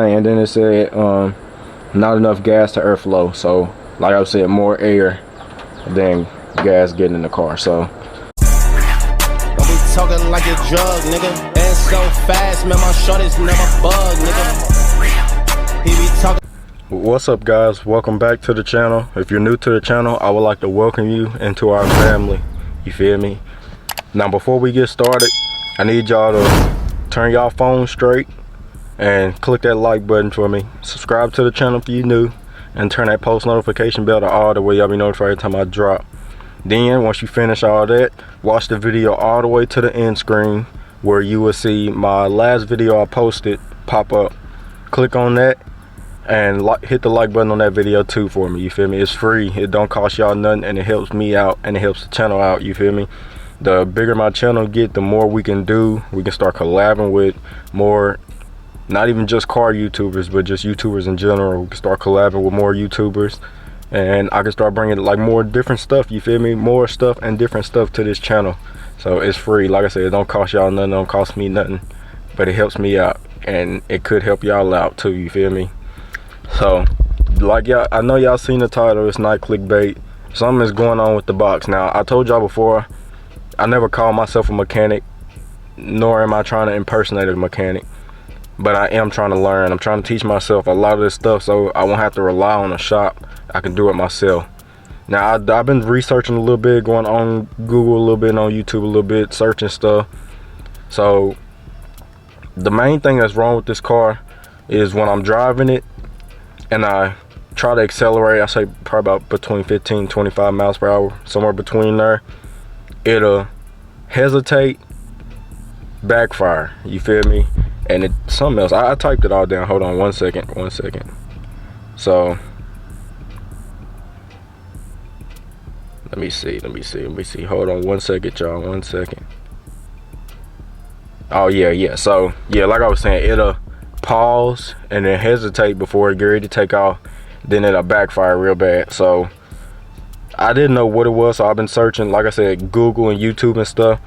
And then it said not enough gas to airflow. So like I said, more air than gas getting in the car. So don't be talking like a drug, nigga. And so fast, man, my shorties never bug, nigga. He be talking. What's up, guys? Welcome back to the channel. If you're new to the channel, I would like to welcome you into our family. You feel me? Now before we get started, I need y'all to turn y'all phone straight and click that like button for me. Subscribe to the channel if you're new, and turn that post notification bell to all the way y'all be notified every time I drop. Then once you finish all that, watch the video all the way to the end screen where you will see my last video I posted pop up. Click on that and hit the like button on that video too for me. You feel me? It's free. It don't cost y'all nothing, and it helps me out and it helps the channel out. You feel me? The bigger my channel get, the more we can do. We can start collabing with more, not even just car YouTubers, but just YouTubers in general. We can start collabing with more YouTubers, and I can start bringing like more different stuff. You feel me? More stuff and different stuff to this channel. So it's free. Like I said, it don't cost y'all nothing, it don't cost me nothing, but it helps me out, and it could help y'all out too. You feel me? So like y'all, I know y'all seen the title. It's not clickbait. Something is going on with the box. Now I told y'all before, I never call myself a mechanic, nor am I trying to impersonate a mechanic, but I am trying to learn. I'm trying to teach myself a lot of this stuff so I won't have to rely on a shop. I can do it myself. Now I've been researching a little bit, going on Google a little bit, on YouTube a little bit, searching stuff. So the main thing that's wrong with this car is when I'm driving it and I try to accelerate, I say probably about between 15 25 miles per hour, somewhere between there, it'll hesitate, backfire. You feel me? And it's something else. I typed it all down. Hold on one second. So let me see. Hold on one second, y'all. 1 second. Oh yeah. So yeah, like I was saying, it'll pause and then hesitate before it get ready to take off. Then it'll backfire real bad. So I didn't know what it was, so I've been searching, like I said, Google and YouTube and stuff,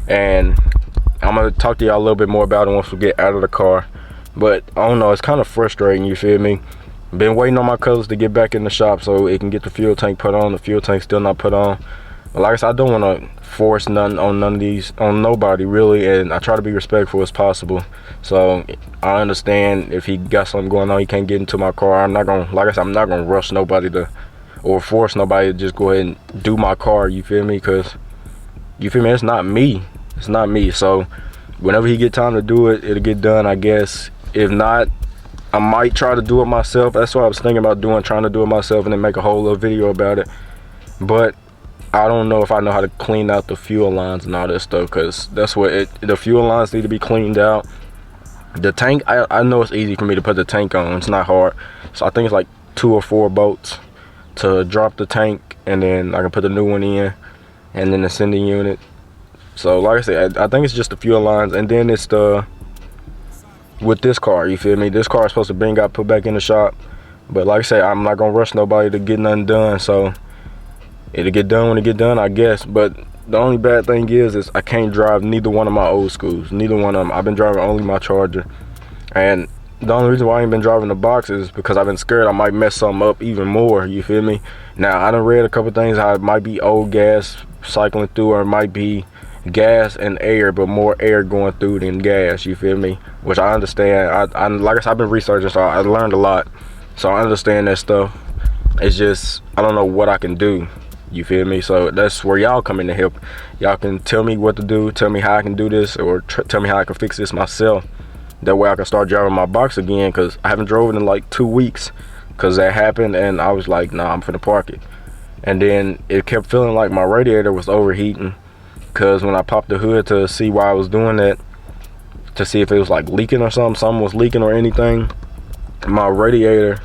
and I'm gonna talk to y'all a little bit more about it once we get out of the car. But I don't know, it's kind of frustrating. You feel me? Been waiting on my cousins to get back in the shop so it can get the fuel tank put on. The fuel tank still not put on. But like I said, I don't want to force nothing on nobody really, and I try to be respectful as possible. So I understand if he got something going on, he can't get into my car. I'm not gonna, like I said, I'm not gonna rush nobody to, or force nobody to just go ahead and do my car. You feel me? Because you feel me, it's not me. So whenever he get time to do it, it'll get done, I guess. If not, I might try to do it myself. That's what I was thinking about doing, trying to do it myself and then make a whole little video about it. But I don't know if I know how to clean out the fuel lines and all that stuff, because that's what the fuel lines need to be cleaned out. The tank, I know it's easy for me to put the tank on. It's not hard. So I think it's like 2 or 4 bolts to drop the tank, and then I can put the new one in, and then the sending unit. So like I said, I think it's just the fuel lines, and then it's the, with this car, you feel me, this car is supposed to been got put back in the shop. But like I said, I'm not gonna rush nobody to get nothing done, so it'll get done when it get done, I guess. But the only bad thing is I can't drive neither one of my old schools, neither one of them. I've been driving only my Charger, and the only reason why I ain't been driving the box is because I've been scared I might mess something up even more. You feel me? Now I done read a couple things how it might be old gas cycling through, or it might be gas and air, but more air going through than gas. You feel me? Which I understand. I like I said, I've been researching, so I learned a lot, so I understand that stuff. It's just I don't know what I can do. You feel me? So that's where y'all come in to help. Y'all can tell me what to do, tell me how I can do this, or tell me how I can fix this myself. That way I can start driving my box again, because I haven't drove it in like 2 weeks, because that happened, and I was like, nah, I'm finna park it. And then it kept feeling like my radiator was overheating, because when I popped the hood to see why I was doing that, to see if it was like leaking or something was leaking or anything, my radiator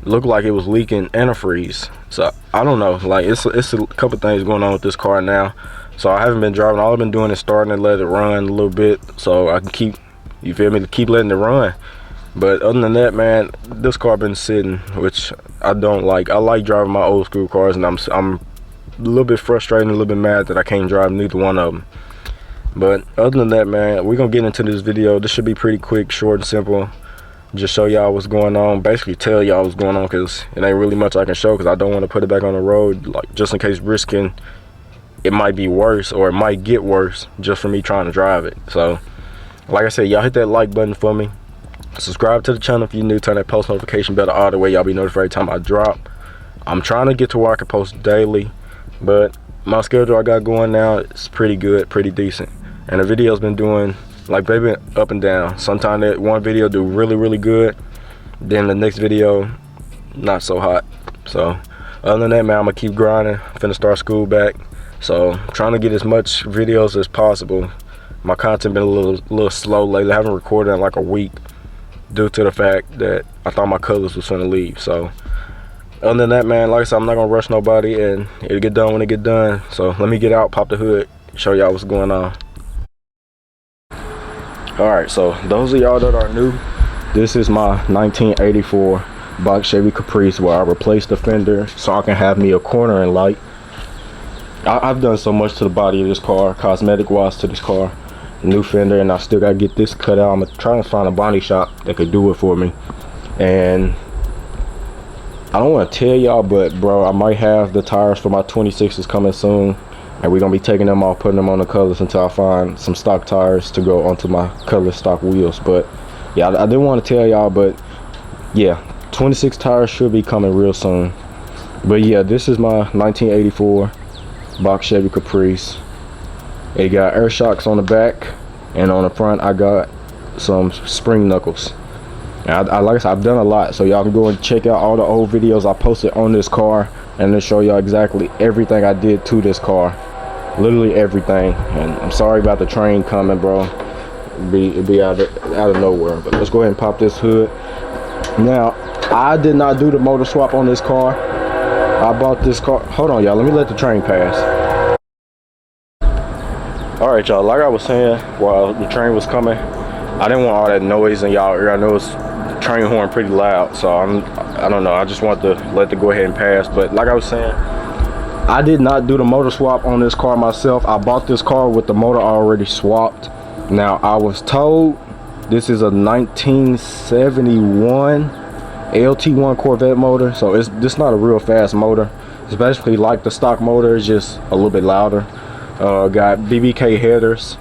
looked like it was leaking antifreeze. So I don't know, like it's a couple things going on with this car now. So I haven't been driving. All I've been doing is starting to let it run a little bit, so I can keep, you feel me, to keep letting it run. But other than that, man, this car been sitting, which I don't like. I like driving my old school cars, and I'm a little bit frustrated, a little bit mad that I can't drive neither one of them. But other than that, man, we're gonna get into this video. This should be pretty quick, short and simple. just show y'all what's going on, basically tell y'all what's going on, because it ain't really much I can show, because I don't want to put it back on the road, like just in case risking it might be worse or it might get worse just for me trying to drive it. So like I said, y'all hit that like button for me, subscribe to the channel if you're new, turn that post notification bell all the way, y'all be notified every time I drop. I'm trying to get to where I can post daily, but my schedule I got going now is pretty good, pretty decent, and the video's been doing like baby up and down. Sometimes that one video do really good, then the next video not so hot. So other than that, man, I'm gonna keep grinding. I'm finna start school back, so I'm trying to get as much videos as possible. My content been a little slow lately. I haven't recorded in like a week due to the fact that I thought my colors was gonna leave. So other than that, man, like I said, I'm not gonna rush nobody, and it'll get done when it get done. So let me get out, pop the hood, show y'all what's going on. Alright, so those of y'all that are new, this is my 1984 box Chevy Caprice, where I replaced the fender so I can have me a cornering light. I've done so much to the body of this car, cosmetic wise to this car, new fender, and I still gotta get this cut out. I'm trying to find a body shop that could do it for me. And I don't want to tell y'all, but bro, I might have the tires for my 26s coming soon, and we're gonna be taking them off, putting them on the colors until I find some stock tires to go onto my color stock wheels. But yeah, I didn't want to tell y'all, but yeah, 26 tires should be coming real soon. But yeah, this is my 1984 box Chevy Caprice. It got air shocks on the back, and on the front I got some spring knuckles. And like I said, I've done a lot, so y'all can go and check out all the old videos I posted on this car, and then show y'all exactly everything I did to this car, literally everything. And I'm sorry about the train coming, bro. It'd be out of nowhere. But let's go ahead and pop this hood. Now, I did not do the motor swap on this car. I bought this car. Hold on, y'all. Let me let the train pass. All right, y'all. Like I was saying, while the train was coming, I didn't want all that noise in y'all ear. I know it's train horn pretty loud, so I don't know, I just want to let it go ahead and pass. But like I was saying, I did not do the motor swap on this car myself. I bought this car with the motor already swapped. Now, I was told this is a 1971 LT1 Corvette motor, so this not a real fast motor. It's basically like the stock motor, it's just a little bit louder. Got BBK headers.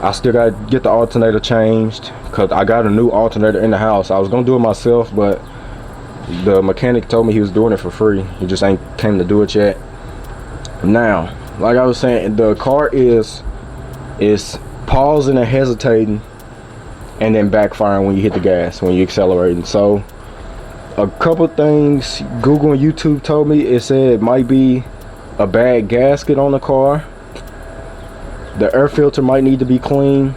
I still got to get the alternator changed, because I got a new alternator in the house. I was going to do it myself, but the mechanic told me he was doing it for free. He just ain't came to do it yet. Now, like I was saying, the car is pausing and hesitating, and then backfiring when you hit the gas, when you accelerating. So a couple things Google and YouTube told me. It said it might be a bad gasket on the car. The air filter might need to be clean,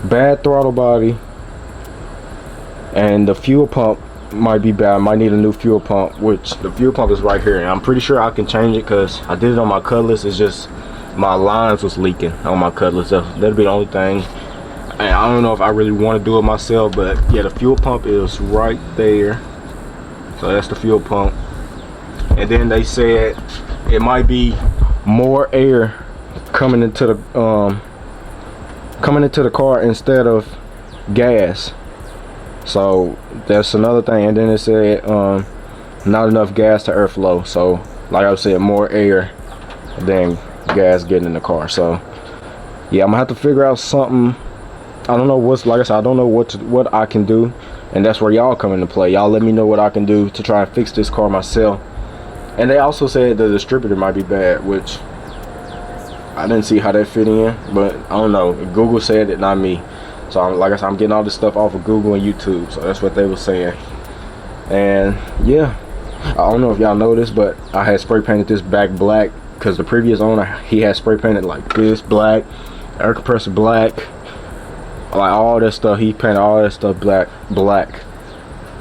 bad throttle body, and the fuel pump might be bad. Might need a new fuel pump, which the fuel pump is right here, and I'm pretty sure I can change it because I did it on my cutlass. It's just my lines was leaking on my cutlass. That'll be the only thing. And I don't know if I really want to do it myself, but yeah, the fuel pump is right there. So that's the fuel pump. And then they said it might be more air coming into the car instead of gas. So that's another thing. And then it said not enough gas to airflow. So like I said, more air than gas getting in the car. So yeah, I'm gonna have to figure out something. I don't know what's, like I said, I don't know what I can do, and that's where y'all come into play. Y'all let me know what I can do to try and fix this car myself. And they also said the distributor might be bad, which I didn't see how that fit in, but I don't know. Google said it, not me. So like I said, I'm getting all this stuff off of Google and YouTube, so that's what they were saying. And yeah, I don't know if y'all know this, but I had spray painted this back black, because the previous owner, he had spray painted like this black, air compressor black, like all that stuff. He painted all that stuff black.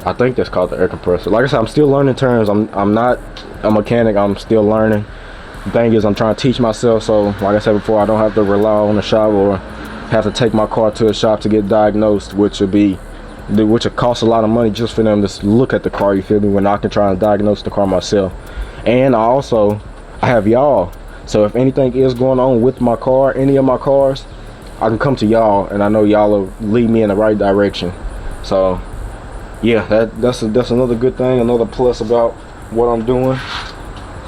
I think that's called the air compressor. Like I said, I'm still learning terms. I'm not a mechanic. I'm still learning. The thing is, I'm trying to teach myself, so like I said before, I don't have to rely on a shop or have to take my car to a shop to get diagnosed, which would cost a lot of money just for them to look at the car, you feel me, when I can try and diagnose the car myself. And I have y'all, so if anything is going on with my car, any of my cars, I can come to y'all, and I know y'all will lead me in the right direction. So yeah, that's another good thing, another plus about what I'm doing.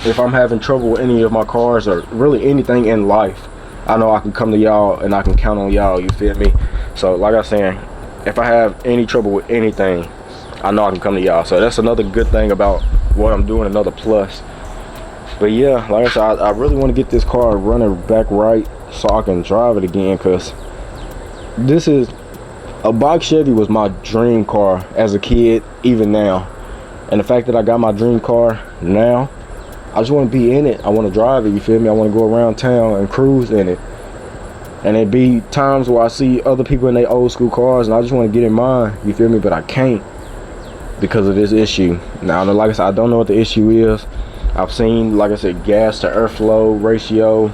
If I'm having trouble with any of my cars or really anything in life, I know I can come to y'all and I can count on y'all, you feel me? So like I was saying, if I have any trouble with anything, I know I can come to y'all. So that's another good thing about what I'm doing, another plus. But yeah, like I said, I really want to get this car running back right so I can drive it again, because this is a box Chevy was my dream car as a kid, even now. And the fact that I got my dream car now, I just want to be in it. I want to drive it, you feel me? I want to go around town and cruise in it. And it be times where I see other people in their old school cars and I just want to get in mine, you feel me? But I can't because of this issue. Now, like I said, I don't know what the issue is. I've seen, like I said, gas to airflow ratio,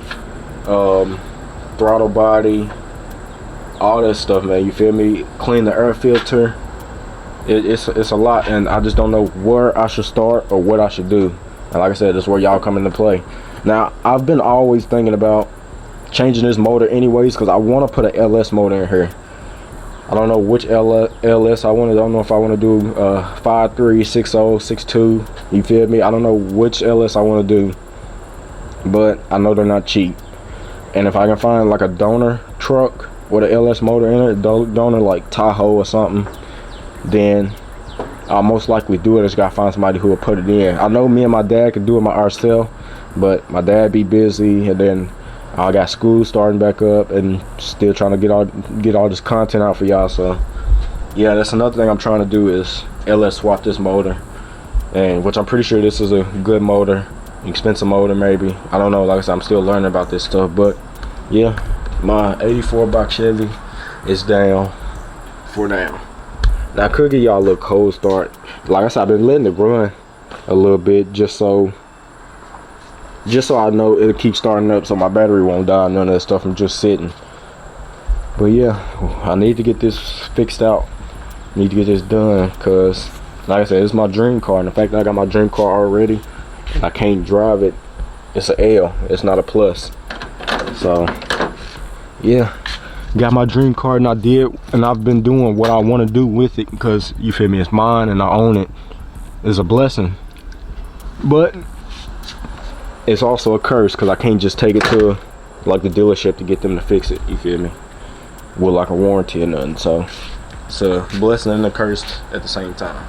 throttle body, all that stuff, man, you feel me? Clean the air filter. It's a lot, and I just don't know where I should start or what I should do. And like I said, that's where y'all come into play. Now, I've been always thinking about changing this motor anyways, because I want to put an LS motor in here. I don't know which LS I want to. I don't know if I want to do 5.3, 6.0, 6.2. You feel me? I don't know which LS I want to do, but I know they're not cheap. And if I can find like a donor truck with an LS motor in it, donor like Tahoe or something, then I'll most likely do it. I just gotta find somebody who will put it in. I know me and my dad could do it ourselves, but my dad be busy, and then I got school starting back up and still trying to get all this content out for y'all. So yeah, that's another thing I'm trying to do, is LS swap this motor, and which I'm pretty sure this is a good motor, expensive motor maybe. I don't know, like I said, I'm still learning about this stuff. But yeah, my 84 box Chevy is down for now. Now I could give y'all a little cold start. Like I said, I've been letting it run a little bit just so I know it'll keep starting up, so my battery won't die, none of that stuff. I'm just sitting. But yeah, I need to get this fixed out. Need to get this done, because like I said, it's my dream car, and the fact that I got my dream car already and I can't drive it, it's an L, it's not a plus. So yeah, got my dream car, and I've been doing what I want to do with it, because you feel me, it's mine and I own it. It's a blessing, but it's also a curse, because I can't just take it to like the dealership to get them to fix it, you feel me, with like a warranty or nothing. So it's a blessing and a curse at the same time.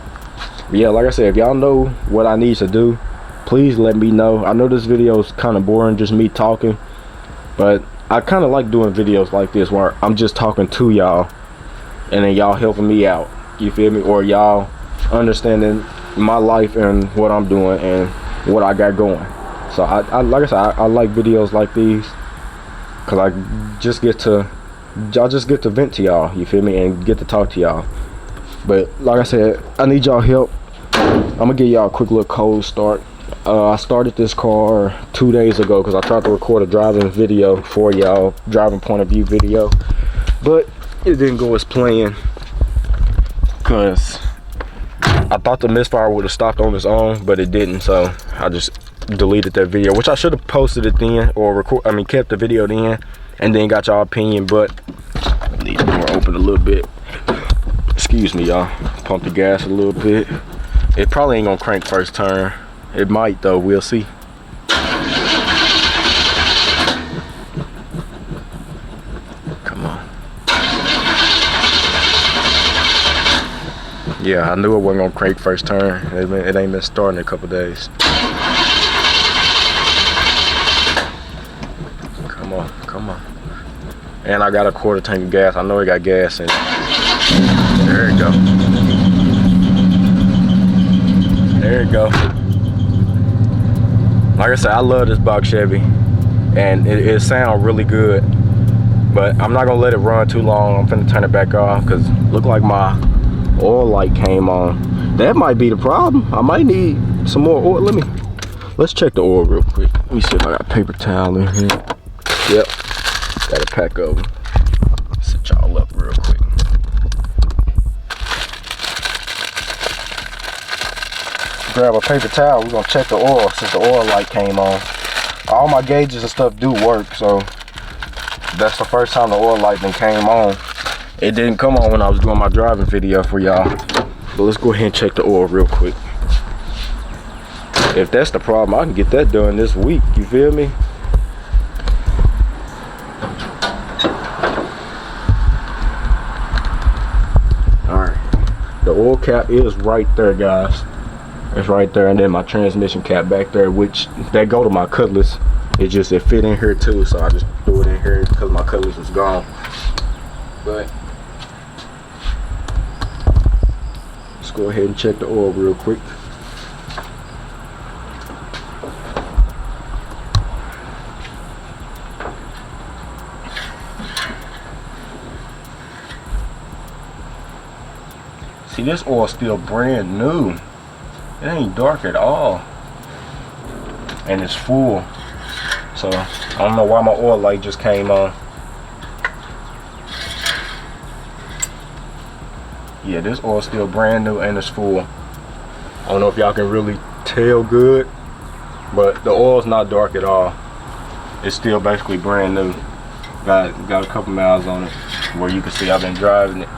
But yeah, like I said, if y'all know what I need to do, please let me know. I know this video is kind of boring, just me talking, but I kind of like doing videos like this where I'm just talking to y'all and then y'all helping me out, you feel me, or y'all understanding my life and what I'm doing and what I got going. So I like I said, I like videos like these, because I just get to vent to y'all, you feel me, and get to talk to y'all. But like I said, I need y'all help. I'm gonna give y'all a quick little cold start. I started this car 2 days ago, because I tried to record a driving video for y'all, driving point of view video, but it didn't go as planned, because I thought the misfire would have stopped on its own, but it didn't. So I just deleted that video, which I should have posted it then, or kept the video then and then got y'all opinion. But I need the door open a little bit. Excuse me, y'all. Pump the gas a little bit. It probably ain't gonna crank first turn. It might though, we'll see. Come on. Yeah, I knew it wasn't gonna crank first turn. It ain't been starting in a couple days. Come on. And I got a quarter tank of gas. I know it got gas in it. There you go. There you go. Like I said, I love this box Chevy, and it sounds really good, but I'm not gonna let it run too long. I'm finna turn it back off, because look like my oil light came on. That might be the problem. I might need some more oil. Let's check the oil real quick. Let me see if I got a paper towel in here. Yep, got a pack of them. Set y'all up real quick. Grab a paper towel. We're gonna check the oil, since the oil light came on. All my gauges and stuff do work, so that's the first time the oil light then came on. It didn't come on when I was doing my driving video for y'all. But let's go ahead and check the oil real quick. If that's the problem, I can get that done this week. You feel me? Alright. The oil cap is right there, guys. It's right there, and then my transmission cap back there, which that go to my cutlass. It just it fit in here too, so I just threw it in here because my cutlass was gone. But let's go ahead and check the oil real quick. See, this oil's still brand new. It ain't dark at all, and it's full. So I don't know why my oil light just came on. Yeah, this oil's still brand new and it's full. I don't know if y'all can really tell good, but the oil's not dark at all. It's still basically brand new. Got a couple miles on it where you can see I've been driving it.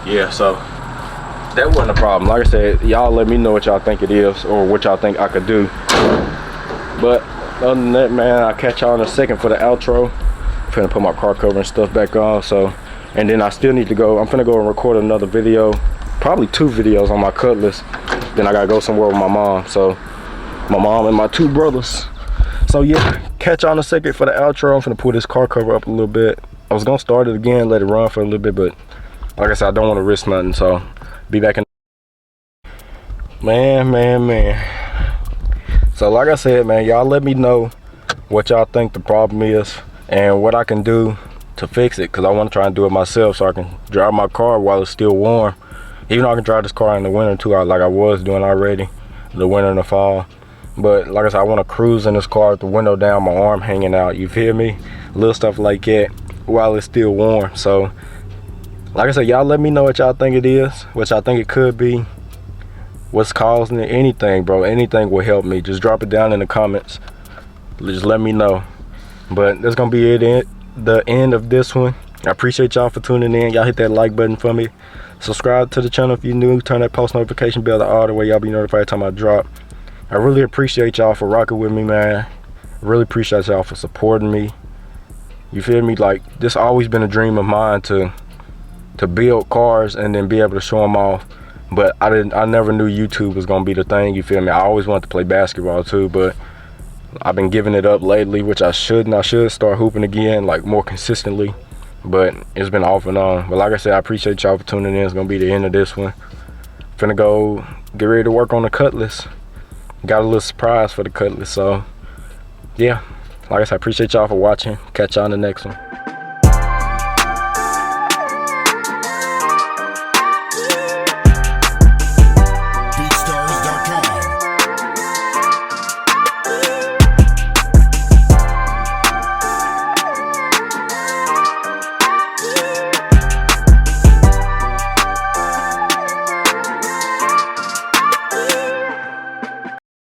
Yeah, so that wasn't a problem. Like I said, y'all let me know what y'all think it is or what y'all think I could do. But other than that, man, I'll catch y'all in a second for the outro. I'm finna put my car cover and stuff back on. So, and then I still need to go. I'm finna go and record another video, probably 2 videos on my cutlass. Then I gotta go somewhere with my mom. So my mom and my 2 brothers. So yeah, catch y'all in a second for the outro. I'm finna pull this car cover up a little bit. I was gonna start it again, let it run for a little bit, but like I said, I don't want to risk nothing. So be back in. Man. So like I said, man, y'all let me know what y'all think the problem is and what I can do to fix it, because I want to try and do it myself so I can drive my car while it's still warm. Even though I can drive this car in the winter too, like I was doing already, the winter and the fall. But like I said, I want to cruise in this car with the window down, my arm hanging out, you feel me? Little stuff like that while it's still warm. So like I said, y'all let me know what y'all think it is, what y'all think it could be, what's causing it, anything, bro. Anything will help me. Just drop it down in the comments. Just let me know. But that's gonna be it, the end of this one. I appreciate y'all for tuning in. Y'all hit that like button for me. Subscribe to the channel if you're new. Turn that post notification bell to all, the way y'all be notified every time I drop. I really appreciate y'all for rocking with me, man. Really appreciate y'all for supporting me. You feel me? Like, this always been a dream of mine to build cars and then be able to show them off. But I never knew YouTube was gonna be the thing, you feel me? I always wanted to play basketball too, but I've been giving it up lately, which I should start hooping again, like more consistently. But it's been off and on. But like I said, I appreciate y'all for tuning in. It's gonna be the end of this one. Finna go get ready to work on the cutlass. Got a little surprise for the cutlass, so yeah. Like I said, I appreciate y'all for watching. Catch y'all in the next one.